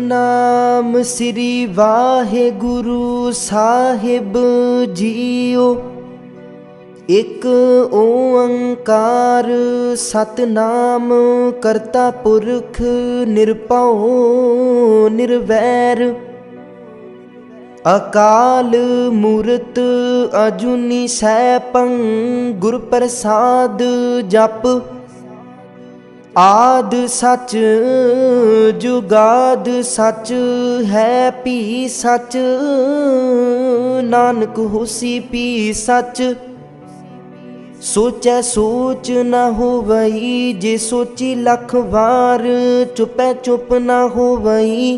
नाम श्री वाहेगुरु साहिब जीओ। एक ओंकार सतनाम करता पुरख निरभउ निर्वैर। अकाल मूरत अजूनी सैभं गुर प्रसाद जप। आद सच जुगाद सच है भी सच। नानक होसी भी सच। सोचै सोच न होवई जे सोची लख वार। चुपै चुप न होवई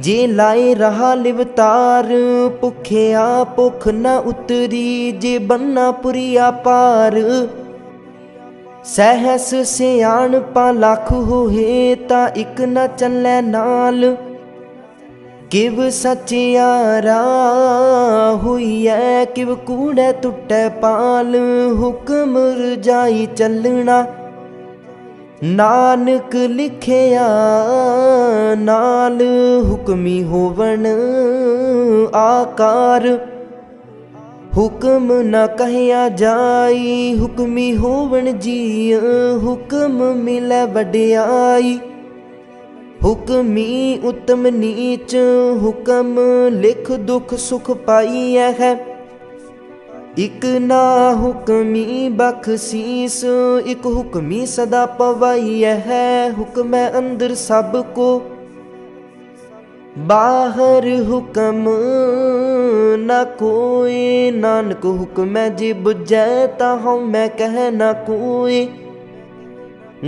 जे लाए रहा लिवतार। भुखिया भुख न उतरी जे बन्ना पुरिया पार। सहस सियाणपा लख होए ता इक न चलै नाल। किव सचियारा होइए किव कूड़े टुटै पाल। हुक्म रजाई चलना नानक लिखिया नाल। हुक्मी होवन आकार हुक्म न कहया जाई। हुक्मी होवन जी हुक्म मिलै वड्याई। हुक्मी उत्तम नीच हुक्म लिख दुख सुख पाईऐ है। इक ना हुक्मी बख्शीस इक हुक्मी सदा पवाईऐ है। हुक्म अंदर सब को बाहर हुक्म न कोई। नानक हुक्म जे बुझै ताहु मैं कह न कोई।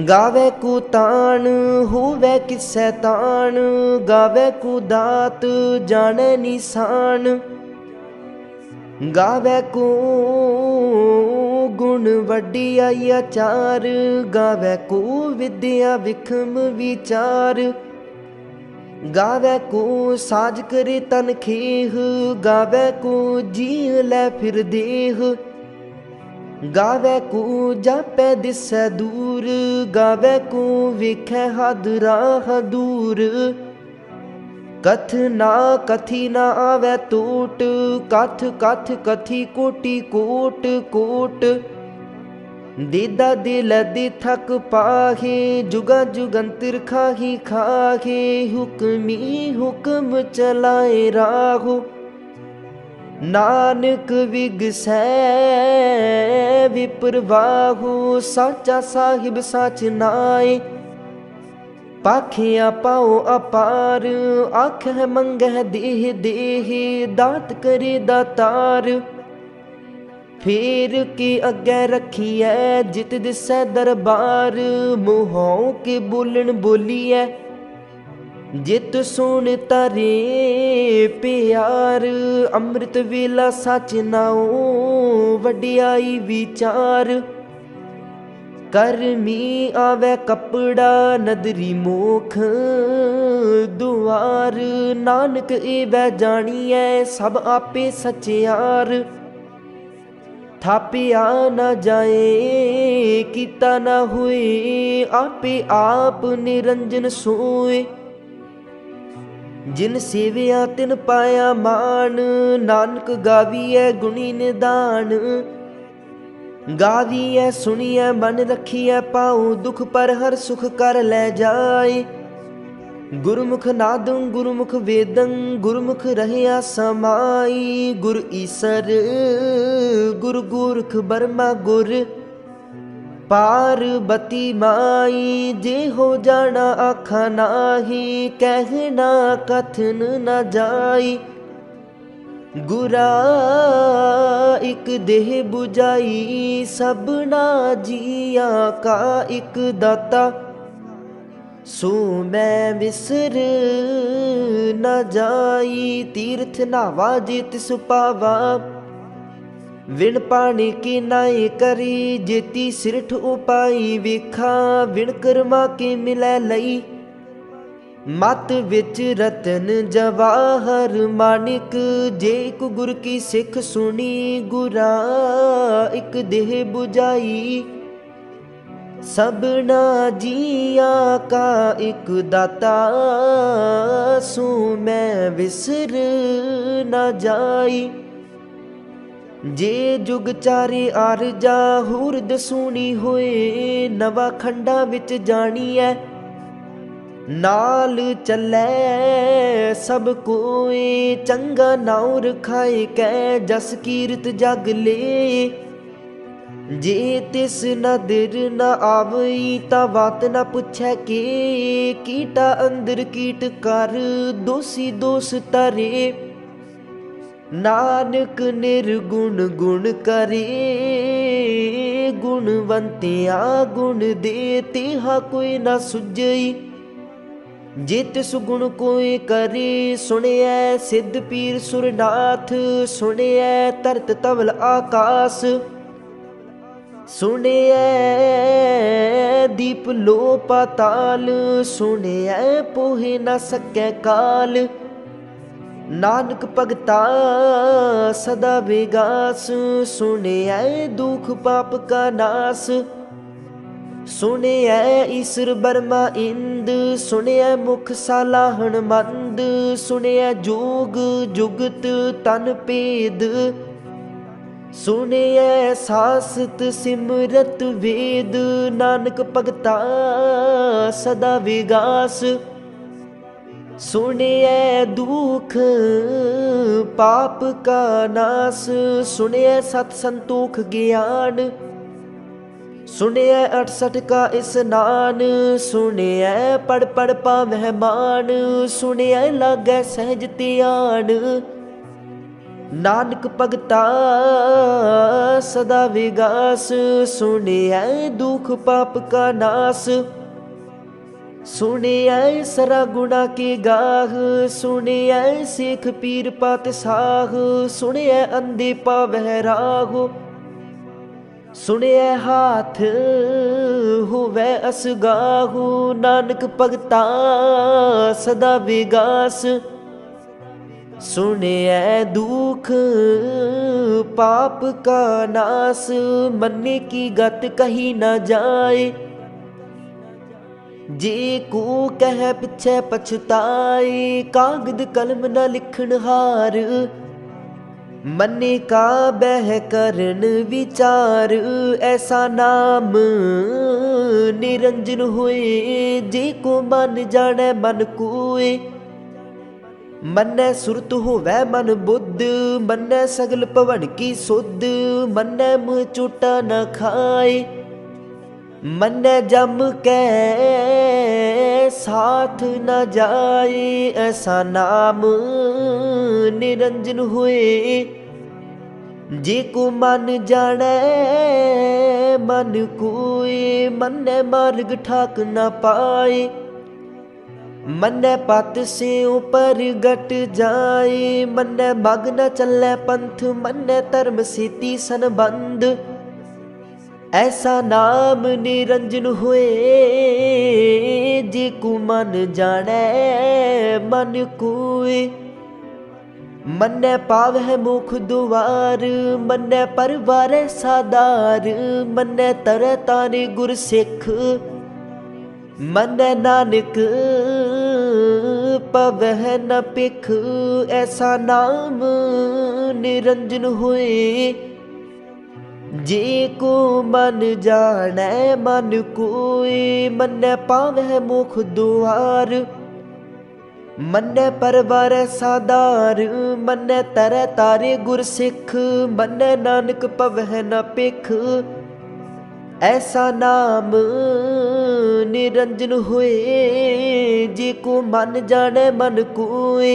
गावे को तान होवे किसै तान। गावे को दात जाने निशान। गावे को गुण वड्डियाई आचार। गावे को विद्या विखम विचार। गावे को साज करे तन खेह। गावे को जी लै फिर देह। गावे को जापै दिसै दूर। गावे को वेखै हद राह दूर। कथ ना कथी ना आवे टोट। कथ कथ कथी कोटि कोट कोट। देदा दिल दे थक पाहे जुगा जुगंतर खाही खाहे। हुक्मी हुक्म चलाए राहो नानक विगसै विप्रवाहु। साचा साहिब साच नाए पाखिया पाओ अपार। आखै मंगै देह देह दात करे दातार। फेर के अग्गै रखिए जित दिसै दरबार। मुँहों के बोलन बोलिए जित सुन तारे प्यार। अमृत वेला सच नाओ वड्याई विचार। करमी आवे कपड़ा नदरी मोख दुआर। नानक एवै जानिए सब आपे सचियार। थापिया न जाए कीता न हुए आपे आप निरंजन सोए। जिन सेविया तिन पाया मान। नानक गावीऐ गुणी निदान। गावीऐ सुनिए मन रखिए पाऊँ दुख पर हर सुख कर लै जाए। गुरमुख नादं गुरमुख वेदं गुरमुख रहया समाई। गुर ईसर गुर गोरख बर्मा गुर पार्वती माई। जे हो जाना आखा नाही कहना कथन न जाई। गुरा एक देह बुझाई सबना जिया का एक दाता। सो मैं विसर न जाई तीर्थ नावा जे तिस पावा। विण पानी की नाई करी जेती सिरठ उपाई वेखा। विण कर्मा के मिलै लई मत विच रतन जवाहर मानिक। जे एक गुर की सिख सुनी गुरा एक देह बुझाई। सबना जिया का एक दाता, सो मैं विसर न जाई। जे जुग चारे आरजा हुरद सुनी होए, नवा खंडा विच जानी है। नाल चलै सब कोई, चंगा नाउ रखाए कै जस कीरत जग ले। जे तिस नदर न आवई ता बात न पुछै के, कीटा अंदर कीट कर दोषी दोष तरे। नानक निर्गुण गुण करे, गुणवंतिया गुण दे तेहा कोई न सुझई। जे तिस गुण कोई करे, सुनिए सिद्ध पीर सुरनाथ। सुनिए तरत तवल आकाश, सुनिए दीप लो पाताल। सुनिए पोहे न सकै काल, नानक भगता सदा बेगास। सुनिए दुख पाप का नाश, सुनिए ईश्वर बर्मा इंद। सुनिए मुख सालाहन मंद, सुनिए जोग जुगत तन भेद। सुनिए सासत सिमरत वेद, नानक भगता सदा विगास। सुनिए दुख पाप का नाश, सुनिए सत संतोख ज्ञान। सुनिए 68 का स्नान, सुनिए पढ़ पढ़ पावै मान। सुनिए लागै सहज ध्यान, नानक भगता सदा विगास। सुनिए दुख पाप का नाश, सुनिए सरा गुणा के गाह। सुनिए सिख पीर पातशाह, सुनिए अंधे पावै राह। सुनिए हाथ होवै असगाहु, नानक भगता सदा विगास। सुनिए दुख पाप का नाश, मन्ने की गत कही न जाए। जे को कह पिछे पछताए, कागद कलम न लिखन हार। मन्ने का बह करन विचार, ऐसा नाम निरंजन होए। जे को मन जाने मन कोय, मन्ने सुरत होवै मन बुद्ध। मन्ने सगल भवन की सुध, मन्ने मुँह चोटा न खाए। मन्ने जम कै साथ न जाए, ऐसा नाम निरंजन होए। जे को मन जाने मन कोय, मन्ने मार्ग ठाक न पाए। मन्ने पत से ऊपर गट जाए, मन्ने मग न चलै पंथ। मन्ने धर्म सेती संबंध, ऐसा नाम निरंजन होए। जे को मन जाने मन कोय, मन्ने पावै मुख दुआर। मन्ने परवारै सादार, मन्ने तरह तारे गुर सिख। मन्ने नानक पवै न पिख, ऐसा नाम निरंजन होए। जे को मन जाने मन कोय, मन्ने पावै मुख दुआर। मन्ने परवारै सादार, मन्ने तरह तारे गुर सिख। मन्ने नानक पवै न पिख, ऐसा नाम निरंजन होए। जे को मन जाने मन कोय,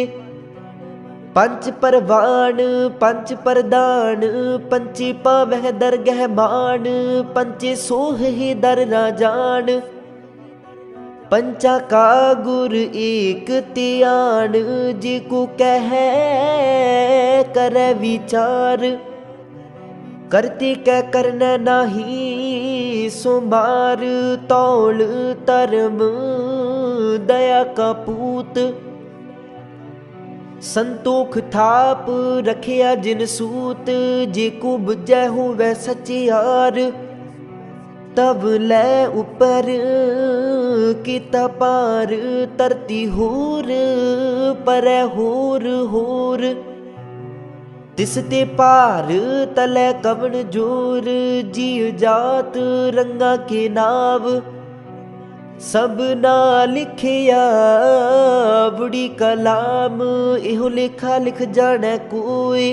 पंच परवान पंच प्रदान। पंचे पावै दरगह मान, पंचे सोह ही दर ना जान। पंचा का गुर एक त्यान, जे को कह करे विचार। करते कै करना नाही सोमार, तौल धर्म दया का पूत। संतोख थाप रखिया जिन सूत, जे को बुझै होवै सचियार। तब लै उपर किता पार, धरती होर परै होर होर। तिस ते पार तलै कवन जोर, जीव जात रंगा के नाव। सब ना लिखिया बुढ़ी कलाम, इहो लेखा लिख जाने कोई।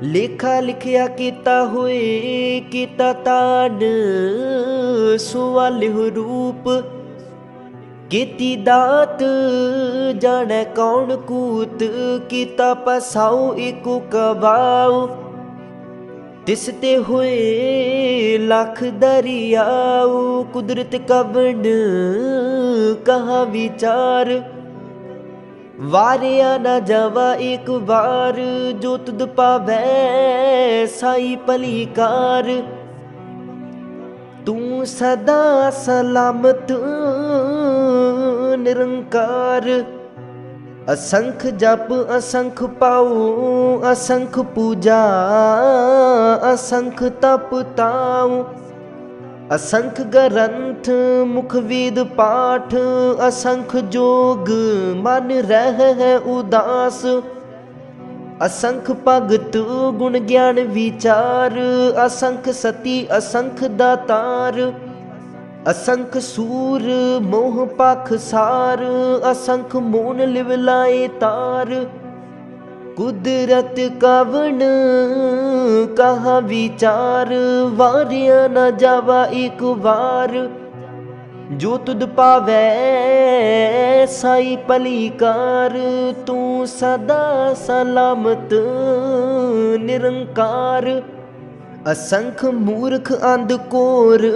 लेखा लिखिया कीता होए कीता तान, सुवालिहो रूप कीती दात। जाने कौन कूत, कीता पसाओ एको कबाओ। तिस ते होए लाख दरियाओ, कुदरत कवन कहा विचार। वारिया न जावा एक बार, जो तुद पावै साई भलीकार। तू सदा सलामत निरंकार। असंख जप असंख पाओ, असंख पूजा असंख तप ताओ। असंख ग्रंथ मुख वेद पाठ, असंख जोग मन रह है उदास। असंख भगत गुण ज्ञान विचार, असंख सती असंख दातार। असंख सूर मोह पाखसार, असंख मोन लिवलाए तार। कुदरत कवन कहा विचार, वारिया न जावा एक बार। जो तुद पावै साई भलीकार, तू सदा सलामत निरंकार। असंख मूर्ख अंधकोर,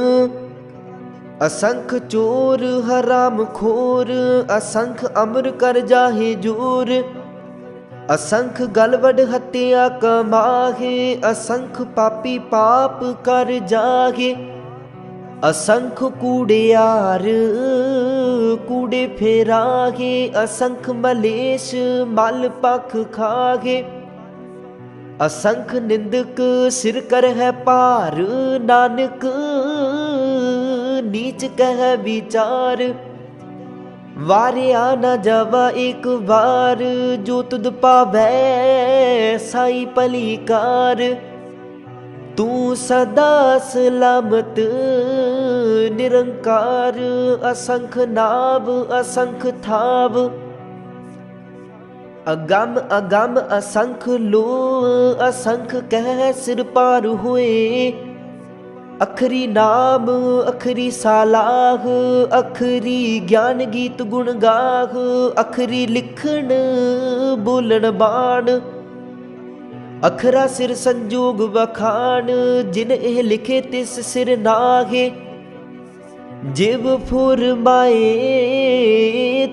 असंख चोर हराम खोर। असंख अमर कर जाहे जोर, असंख गलवड हत्या कमाहे। असंख पापी पाप कर जागे। असंख कूड़ियार कूड़े फेरागे, असंख मलेश मल पख खागे। असंख निंदक सिर कर है पार, नानक नीच कह विचार। वारिया न जावा एक बार, जो तुद पावै साई भलीकार। तू सदा सलामत निरंकार। असंख नाभ असंख थाव, अगम अगम असंख लो। असंख कह सिर पार होए, अखरी नाम अखरी सालाह। अखरी ज्ञान गीत गुण गाह, अखरी लिखण बोलन बाण। अखरा सिर संजोग बखान, जिन एह लिखे तिस सिर नाहे। जिव फुरमाए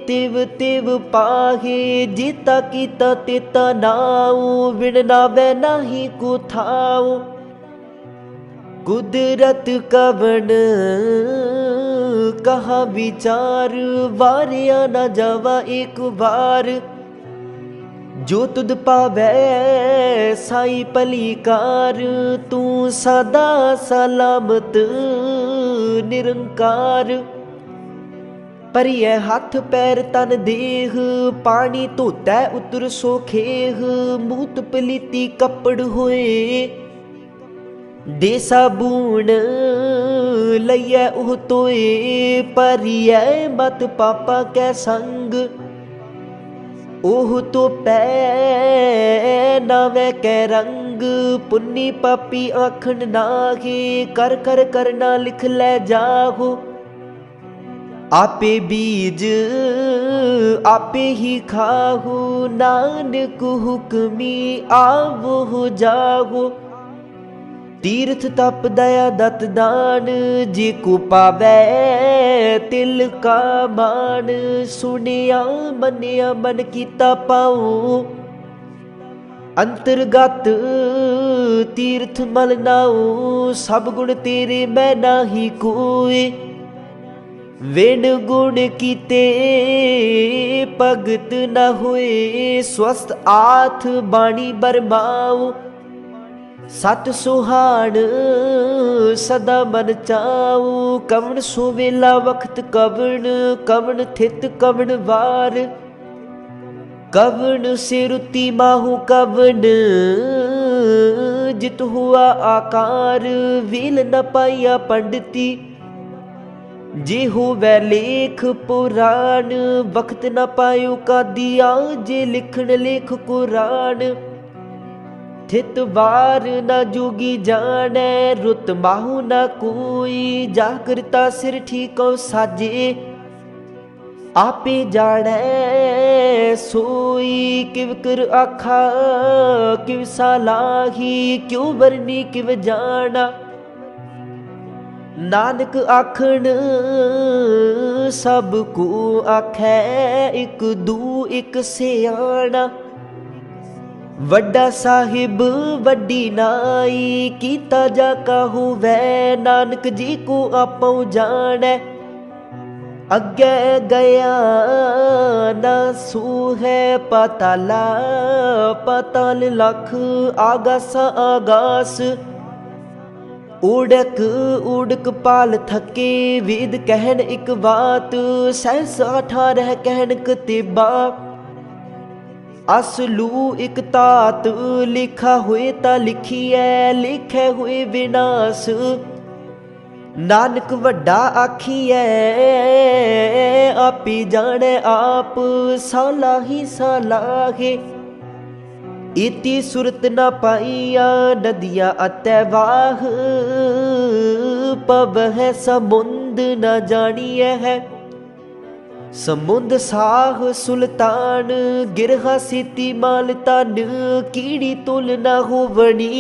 तिव तिव पाहे, जीता कीता तेता नाऊ। विण नावै नाही को थाऊ। कुदरत कवन कहा विचार, वारिया न जावा एक बार। जो तुद पावै साई भलीकार, तू सदा सलामत निरंकार। भरिए हाथ पैर तन देह, पानी धोतै उतर सोखेह। मूत पलीती कपड़ होए, दे साबून लइयै ओह तोए। भरिए मत पापा कै संग, ओह तो पै नावै कै रंग। पुन्नी पापी आखन नाहे, कर कर करना लिख लै जाहो। आपे बीज आपे ही खाहो, नानक हुक्मी आवो जाहो। तीर्थ तप दया दत दान, जे को पावै तिल का मान। सुनिया मनिया मन कीता पाओ, अंतर्गत तीर्थ मल नाओ। सब गुण तेरे मैं नाही कोय, विण गुण कीते भगत न होए। स्वस्थ आथ बाणी बरमाओ, सत सुहाण सदा मन चाऊ, कवन सुवेला वक्त कवन, कवन थित कवन वार, कवन सिरुति माहू कवन जित हुआ आकार, वील न पाइया पंडिती जे होवै लेख पुराण, वक्त न पायो का दिया जे लिखण लेख कुरान, थित वार न जोगी जाने, रुत माहू न कोई, जागरता सिर ठीको साजे, आपे जाने सोई, किव कर आखा किव सालाही, क्यों वरनी किव जाना, नानक आखण सब को आखै, एक दू एक सियाणा, वड्डा साहिब वड्डी नाई, कीता जा कहू वै, नानक जी को आपो जानै, अगे गया ना सू है, पाताला पाताल लख, आगास आगास, उड़क उड़क पाल थके, वेद कहन एक बात, सहस 18 कहन कतिबा, असलू एक तात, लिखा हुए ता लिखिए, लिखे हुए विनाश, नानक वड्डा आखिए, आपी जाने आप, सालाही सालाहे, इति सुरत न पाइया, नदिया अतै वाह, पव है समुंद न जानिए है, समुंद साह सुल्तान, गिरहा सीती माल तन, कीड़ी तुल न होवनी,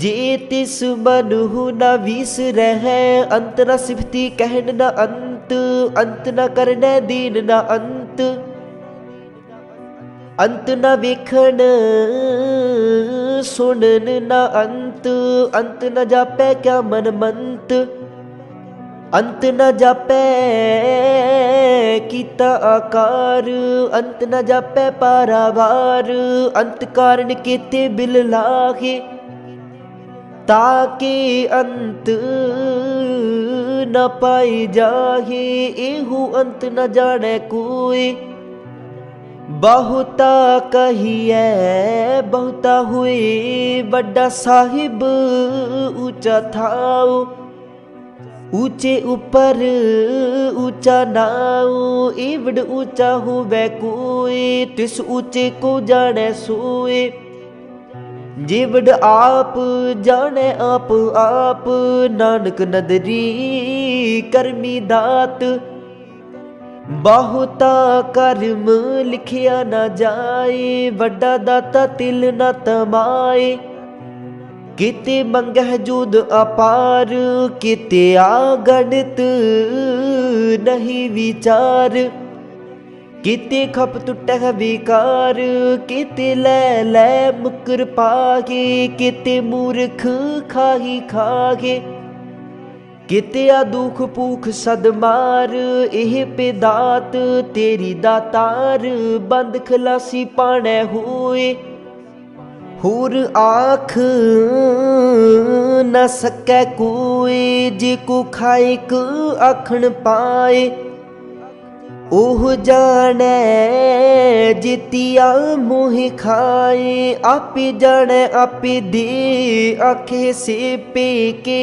जे तिस मनहु न विस रह, अंत न सिफती कहन न अंत, अंत न करने दीन न अंत, अंत न वेखन सुनन न अंत, अंत न जापै क्या मन मंत, अंत न जापै कीता आकार, अंत न जापै पारावार, अंत कारण केते बिल लागे, ताके अंत न पाई जाहे, एहू अंत न जाने कोई, बहुता कहिए बहुता हुए, बड़ा साहिब ऊंचा थाओ, ऊंचे ऊपर ऊंचा नाऊ, एवड ऊंचा होवे कोई, तिस ऊंचे को जाने सोए, जेवड आप जाने आप आप, नानक नदरी करमी दात, बहुता कर्म लिखिया न जाए, वड्डा दाता तिल न तमाए, किते मंगह जुद अपार, किते आगणित नहीं विचार, किते खप टुटह विकार, किते लै लै मुकर पागे, किते मूर्ख खाही खागे, किते दुख भूख सदमार, एह पेदात तेरी दातार, बंद खलासी पाने होए, होर आख न सकै कोई, जे को खाइक आखण पाए, ओह जाने जितिया मोह खाए, आपे जाने आपे दे, आखे से पे के,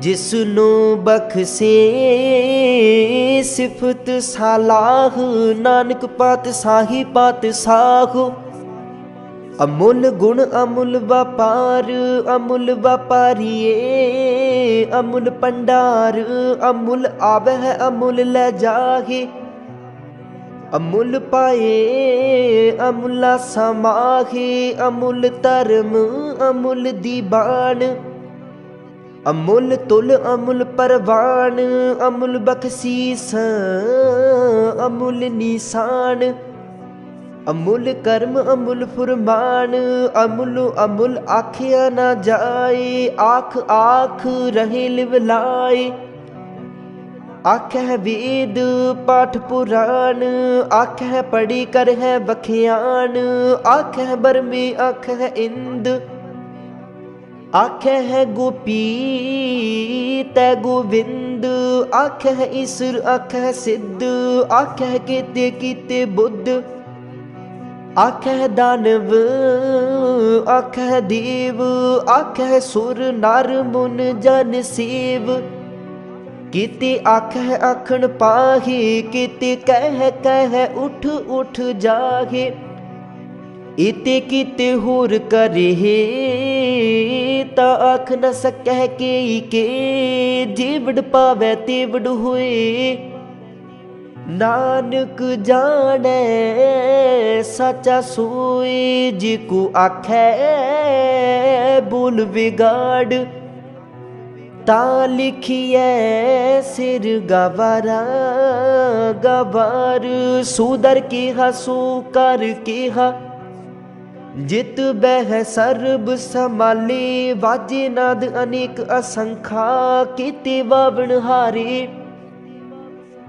जिसनो बख्शे सिफत सालाह, नानक पातशाही पातशाह, अमुल गुण अमुल व्यापार, अमुल व्यापारिये अमुल भंडार, अमुल आवे है अमुल ले जाहे, अमुल पाए अमुला समाहे, अमुल धर्म अमुल दीवान, अमुल तुल अमुल परवान, अमुल बख्शीस अमुल निशान, अमुल कर्म अमुल फुरमान, अमुल अमुल आखिया ना जाए, आख आख रहे लिवलाए, आखै वेद पाठ पुराण, आखै पढ़ी कर है बखियान, आखै बरमे आखै इंद, आखै है गोपी तै गोविंद, आखै है ईश्वर आखै सिद्ध, आखै केते कीते बुद्ध, आखै दानव आखै देव, आखै सुर नर मुन जन सेव, केते आखै आखण पाहे, केते कह उठ उठ जाहे, इते कीते होर करे ता आख न सकह के जेवड़ पावै तेवड़ होए, नानक जाने सचा सोए, जिको आखै बोल बिगाड़, ता लिखिए सिर गवारा गवार, सुदर केहा सो कर केहा, जित बह सर्ब समाले, वाजे नाद अनेक असंखा, केते बावण हारे,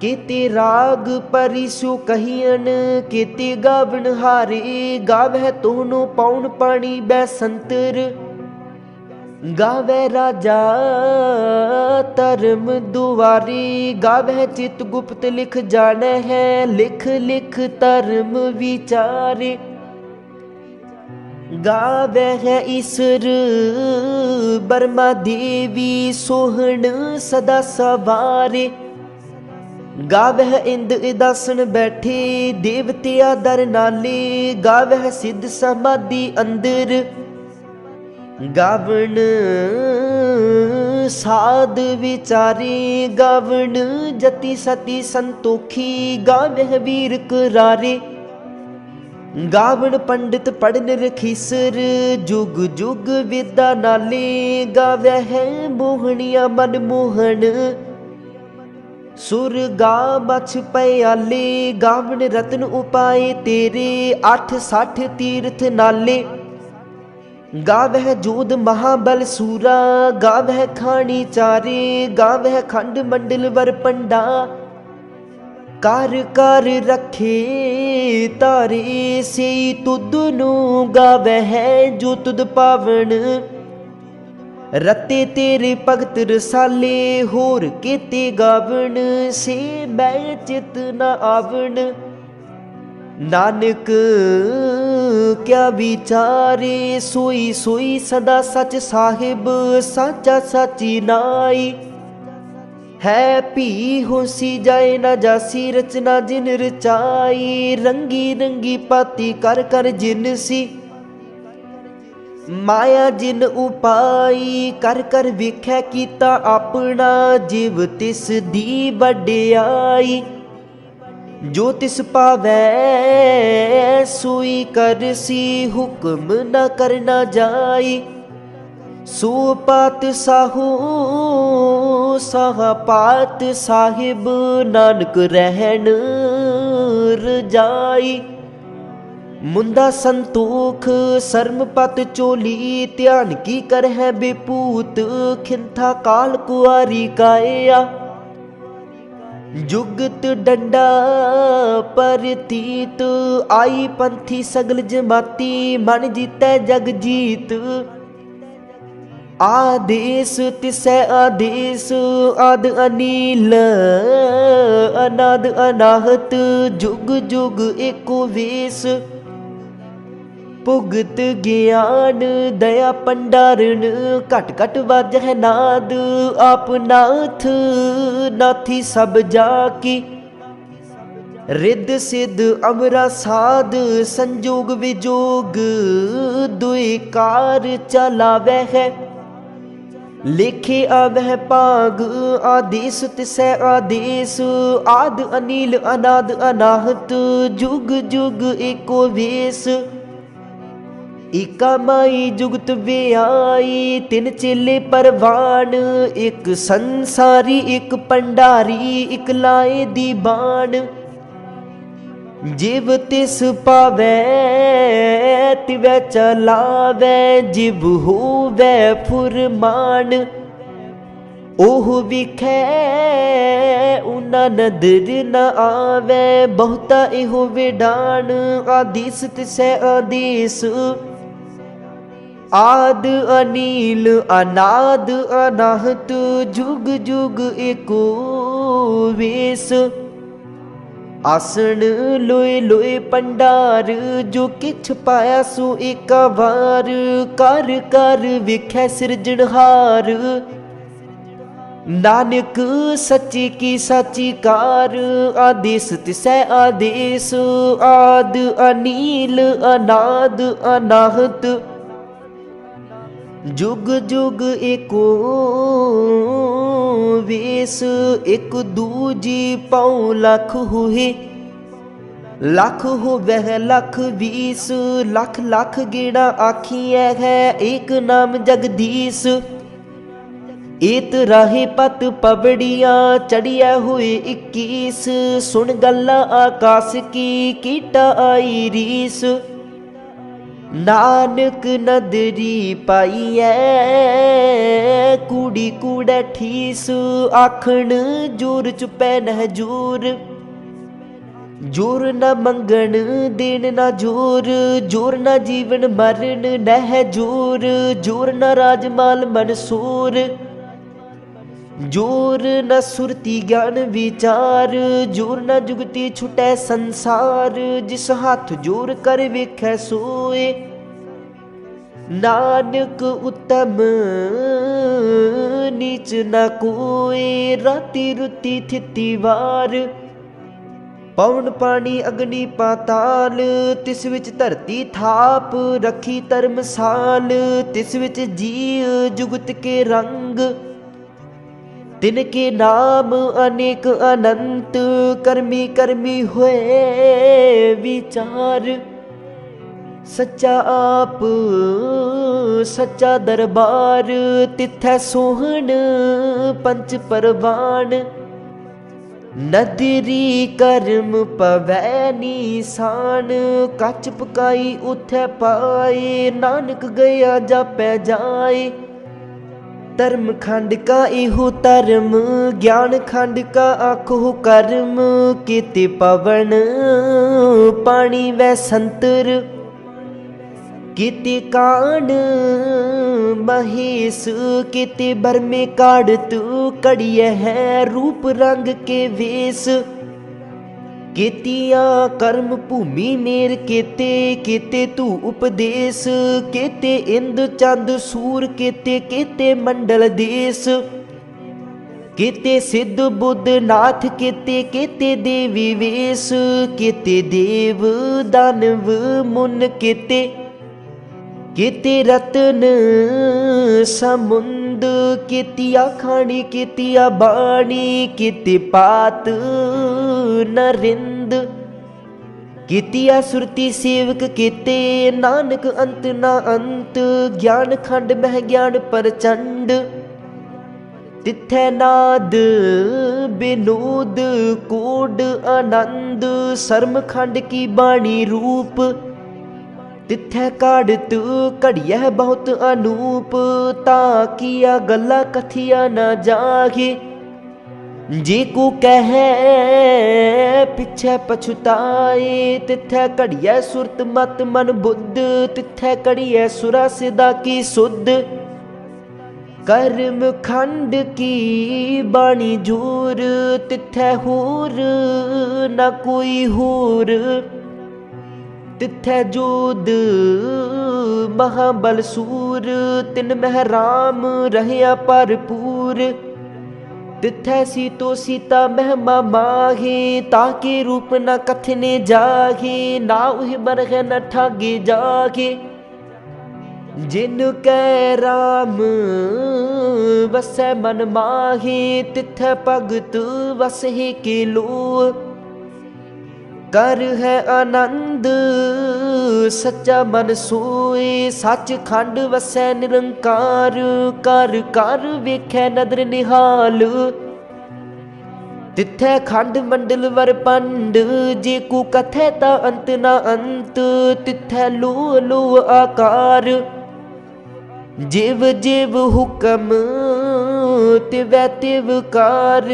केते राग परिसु कहियन, केते गावण हारे, गावै तोहनो पौन पानी बैसंतर, गावै राजा धर्म दुआरे, गावै चित गुप्त लिख जाने है, लिख लिख धर्म विचारे, गावै है ईश्वर बर्मा देवी सोहन सदा सवारे, गावै इंद इदासन बैठे देवतिया दर नाले, गावै सिद्ध समाधि अंदर, गावण साध विचारे, गावण जति सती संतोखी, गावै वीर करारे, गावण पंडित पढ़न रखीसर, जुग जुग विद्या नाले, गावै है मोहनिया मन मोहन, सुर गा मछ पयाले, गावण रतन उपाय तेरे, 860 तीर्थ नाले, गावै जोध महाबल सूरा, गावै खानी चारे, गावै खंड मंडल वर पंडा, कर कर रखे तारे, से तुद नू गावै है जो तुद पावण, रते तेरे भगत रसाले, होर केते गावण, से मैं चित न आवण, नानक क्या विचारे, सोई सोई सदा सच साहिब, साचा साची नाई, है पी होसी जाए न जासी, रचना जिन रचाई, रंगी रंगी पाती कर कर जिन सी, माया जिन उपाई, कर कर विखै कीता अपना, जिव तिस दी वड्याई, जो तिस पावै सोई करसी, हुक्म न करना जाई, सो पात साहू साहा पात साहिब, नानक रहन रजाई, मुंदा संतोख सरम पत चोली, ध्यान की कर है बेपूत, खिंथा काल कुआरी काया, जुगत डंडा परतीत, आई पंथी सगल जमाती, मन जीतै जग जीत, आदेश तिसै आदेश, आद अनील अनाद अनाहत, जुग जुग एको वेश, भुगत ज्ञान दया पंडारण, घट घट वाजह नाद, आप नाथ नाथी सब जाकी, रिद सिद्ध अमरा साध, संजोग विजोग दुई कार चलावै है, लेखे आवह पाग, आदेश तिसै आदेश, आद अनील अनाद अनाहत, जुग जुग एको वेश, एका माई जुगत व्याई, तिन चेले परवान, एक संसारी एक पंडारी, एक लाए दी बाण, जिव तिस पावै तिवै चलावै, जिव होवै फुरमान, ओह विखै उना नदर न आवे, बहुता इहो विडान आदेश तिसै आदेश। आद अनील अनाद अनाहत, जुग जुग एको वेस। आसन लोए लोए पंडार, जो किछ पाया सो एका वार। कर कर विखै सिरजनहार, नानक सच्ची की साची कार। आदेश तिसै आदेश, आद अनील अनाद अनाहत, जुग जुग एको वेस। एक दूजी पाँव लख हुए, लख हो वह लख बीस। लख लख गेड़ा आखिए है, एक नाम जगदीश। इत राहे पत पबड़िया, चढ़िया हुए 21। सुन गल्ला आकाश की, कीटा आई रीस। नानक नदरी पाईऐ, कूड़ी कूड़ै ठीस। आखण जोर चुपै नह जोर, जोर न मंगण देन न जोर। जोर न जीवन मरण नह जोर, जोर न राजमाल मनसूर। जोर न सुरती ज्ञान विचार, जोर न जुगती छुटै संसार। जिस हाथ जोर कर वेखै सोए, नानक उत्तम नीच न कोय। राति रुति थिति वार, पवन पानी अग्नि पाताल। तिस विच धरती थाप, रखी धर्मसाल। तिस विच जीव जुगत के रंग, तिनके नाम अनेक अनंत। कर्मी कर्मी हुए विचार, सच्चा आप सच्चा दरबार। तिथै सोहन पंच परवान, नदरी कर्म पवै निशान। कच पकाई उथै पाए, नानक गया जापै जाए। धर्म खंड का इहो धर्म, ज्ञान खंड का आखो कर्म। केते पवन पानी वै संतर, केते कान महेश। केते बरमे काढ़त कड़िय है, रूप रंग के वेश। केतिया कर्म भूमि मेर केते, केते तू उपदेश। केते इंद चंद सूर केते, केते मंडल देश। केते सिद्ध बुद्ध नाथ केते, केते देवी वेश। केते देव दानव मुन केते, केते रतन समुंद। केतिया खानी केतिया बाणी, केते पात नरिंद। केतिया सुरती सेवक केते, नानक अंत ना अंत। ज्ञान खंड मह ज्ञान प्रचंड, तिथै नाद विनोद कोड आनंद। सर्म खंड की बाणी रूप, तिथै काढ़त घड़िया बहुत अनूप। ता किया गल्ला कथिया न जागे, जे को कहे पिछे पछुताए। तिथै घड़िया सुरत मत मन बुद्ध, तिथै घड़िया सुरा सिदा की सुध। कर्म खंड की बाणी जोर, तिथै होर न कोई होर। तिथै जोध महाबल सूर, तिन मह राम रहया भरपूर। तिथै सीतो सीता महिमा माहे, ताके रूप न कथने जागे। ना उह बरह न ठागे जागे, जिन कै राम वसै मन माहे। तिथै भगत वसहे के लो, कर है आनंद सच्चा मन सोए। सच खंड वसै निरंकार, कर कर वेखै नदर निहाल। तिथै खंड मंडल वर पंड, जे को कथै ता अंत ना अंत। तिथै लो लो आकार, जिव जिव हुक्म तिवै तिवकार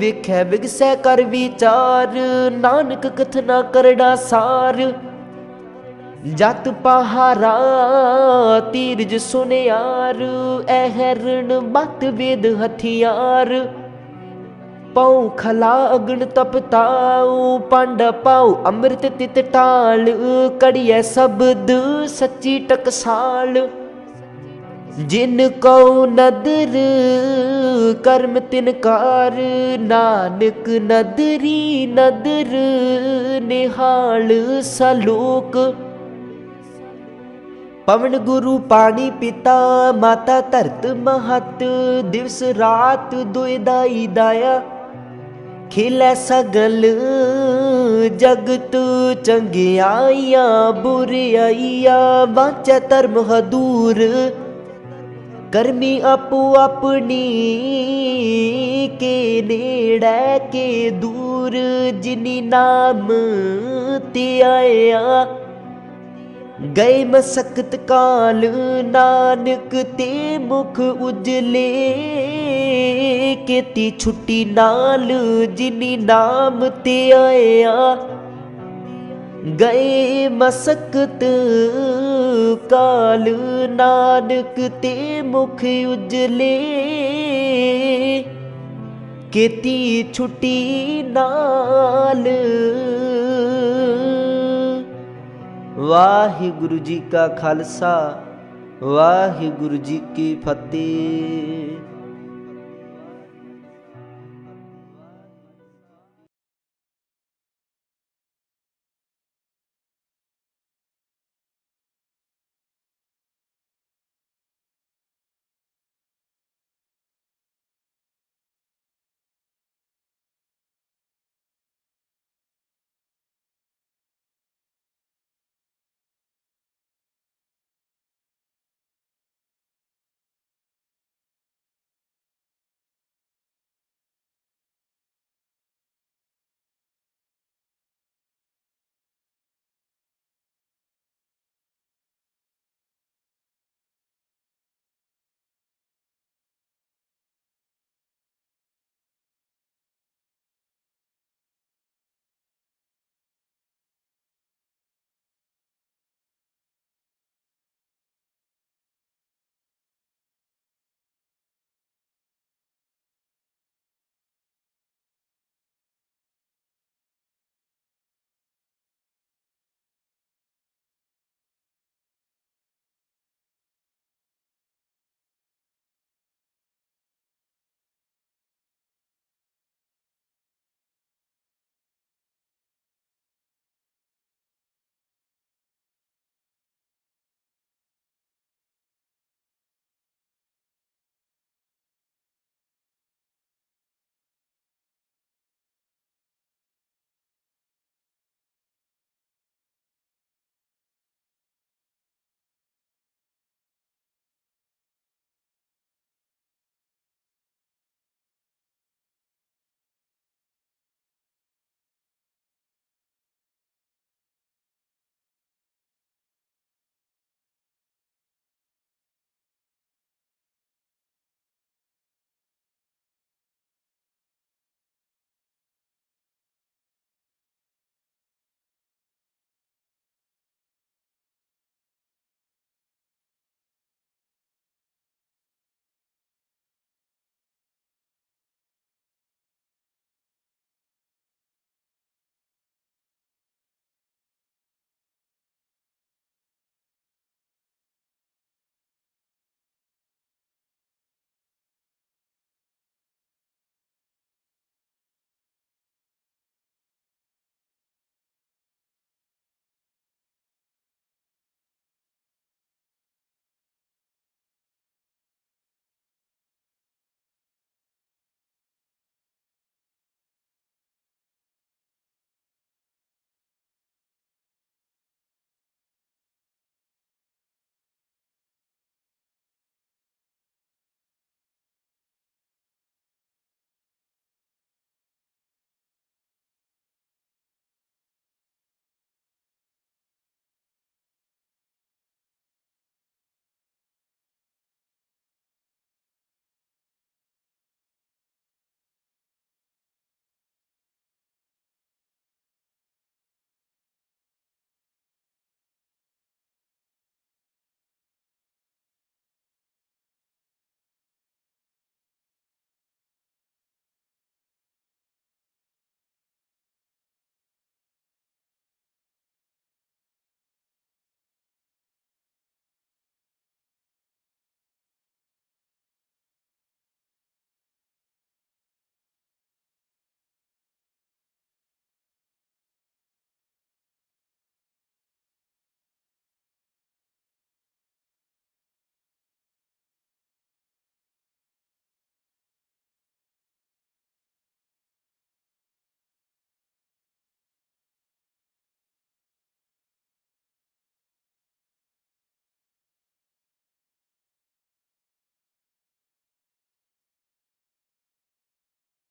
विखै विगसै कर विचार नानक कथना करड़ा सार जत पहारा तीरज सुनियार ऐहरण मत वेद हथियार पाऊ खला अग्न तपताऊ पांडा पाऊ अमृत तित टाल कड़िया शब्द सच्ची टकसाल जिन को नदर कर्म तिनकार नानक नदरी नदर निहाल सलोक पवन गुरु पानी पिता माता धरत महत दिवस रात दुइदाई दाया खिलै सगल जगत चंगियाइया बुराइया वांचै धर्म हदूर करमी आपो अपनी के नेड़ै के दूर जिनी नाम ते आया गए मसकत काल नानक ते मुख उजले केती छुट्टी नाल जिनी नाम ते आया गए मसकत काल नानक ते मुख उजले केती छुट्टी नाल। वाहिगुरु जी का खालसा वाहिगुरु जी की फतेह।